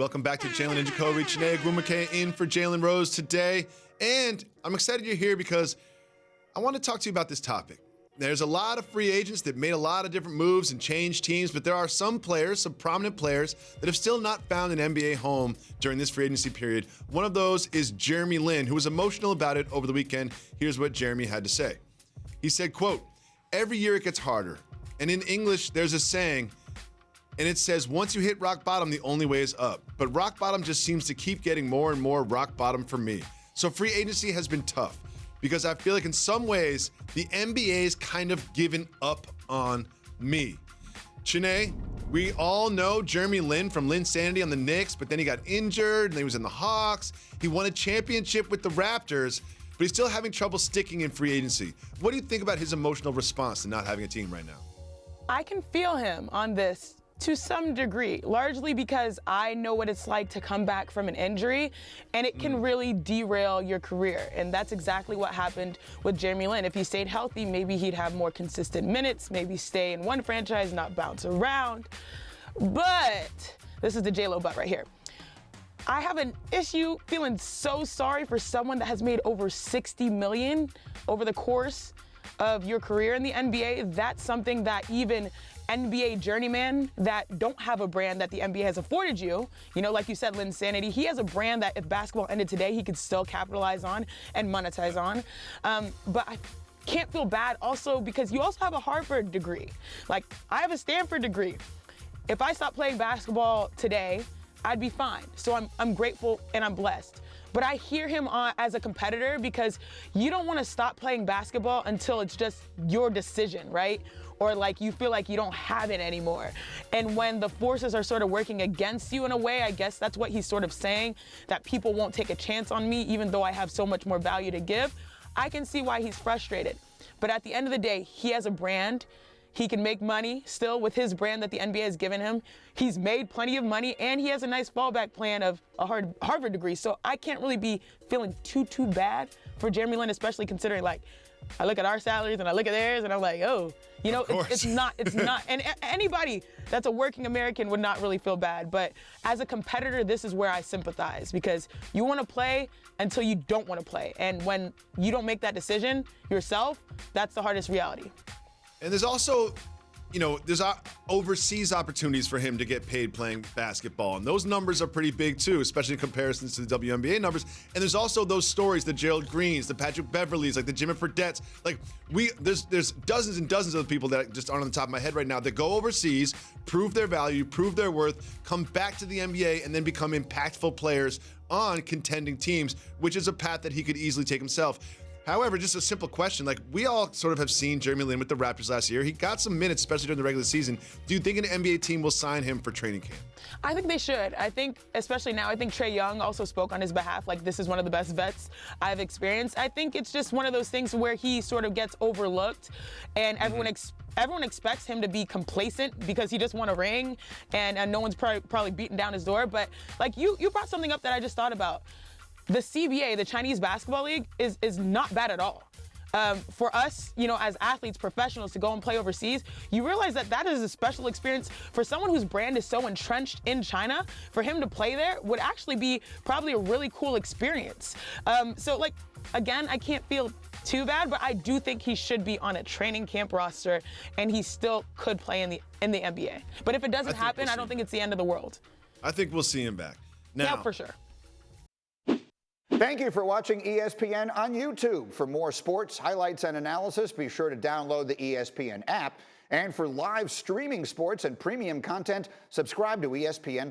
Welcome back to Jalen Jacoby, Chiney Ogwumike in for Jalen Rose today. And I'm excited you're here because I want to talk to you about this topic. There's a lot of free agents that made a lot of different moves and changed teams, but there are some players, some prominent players, that have still not found an NBA home during this free agency period. One of those is Jeremy Lin, who was emotional about it over the weekend. Here's what Jeremy had to say. He said, quote, "Every year it gets harder. And in English, there's a saying, and it says, once you hit rock bottom, the only way is up. But rock bottom just seems to keep getting more and more rock bottom for me. So free agency has been tough because I feel like in some ways, the NBA's kind of given up on me." Chiney, we all know Jeremy Lin from Linsanity on the Knicks, but then he got injured and he was in the Hawks. He won a championship with the Raptors, but he's still having trouble sticking in free agency. What do you think about his emotional response to not having a team right now? I can feel him on this to some degree, largely because I know what it's like to come back from an injury, and it can really derail your career. And that's exactly what happened with Jeremy Lin. If he stayed healthy, maybe he'd have more consistent minutes, maybe stay in one franchise, not bounce around. But this is the J-Lo but right here. I have an issue feeling so sorry for someone that has made over $60 million over the course of your career in the NBA. That's something that even NBA journeymen that don't have a brand that the NBA has afforded you, like you said, Linsanity, he has a brand that if basketball ended today, he could still capitalize on and monetize on. But I can't feel bad also because you also have a Harvard degree. Like, I have a Stanford degree. If I stopped playing basketball today, I'd be fine. So I'm grateful and I'm blessed. But I hear him as a competitor because you don't want to stop playing basketball until it's just your decision, right? Or like you feel like you don't have it anymore. And when the forces are sort of working against you in a way, I guess that's what he's sort of saying, that people won't take a chance on me even though I have so much more value to give. I can see why he's frustrated. But at the end of the day, he has a brand. He can make money still with his brand that the NBA has given him. He's made plenty of money, and he has a nice fallback plan of a Harvard degree. So I can't really be feeling too bad for Jeremy Lin, especially considering, like, I look at our salaries and I look at theirs and I'm like, oh, it's not. And anybody that's a working American would not really feel bad. But as a competitor, this is where I sympathize because you want to play until you don't want to play. And when you don't make that decision yourself, that's the hardest reality. And there's also, there's overseas opportunities for him to get paid playing basketball. And those numbers are pretty big too, especially in comparison to the WNBA numbers. And there's also those stories, the Gerald Greens, the Patrick Beverleys, like the Jimmy Fredette's. Like there's dozens and dozens of people that just aren't on the top of my head right now that go overseas, prove their value, prove their worth, come back to the NBA, and then become impactful players on contending teams, which is a path that he could easily take himself. However, just a simple question, like we all sort of have seen Jeremy Lin with the Raptors last year. He got some minutes, especially during the regular season. Do you think an NBA team will sign him for training camp? I think they should. I think, especially now, I think Trae Young also spoke on his behalf, like this is one of the best vets I've experienced. I think it's just one of those things where he sort of gets overlooked and everyone expects him to be complacent because he just won a ring and no one's probably beating down his door. But like you brought something up that I just thought about. The CBA, the Chinese Basketball League, is not bad at all. For us, as athletes, professionals, to go and play overseas, you realize that is a special experience for someone whose brand is so entrenched in China. For him to play there would actually be probably a really cool experience. So, again, I can't feel too bad, but I do think he should be on a training camp roster, and he still could play in the NBA. But if it doesn't happen, I don't think it's the end of the world. I think we'll see him back. Now, yeah, for sure. Thank you for watching ESPN on YouTube. For more sports, highlights, and analysis, be sure to download the ESPN app. And for live streaming sports and premium content, subscribe to ESPN+.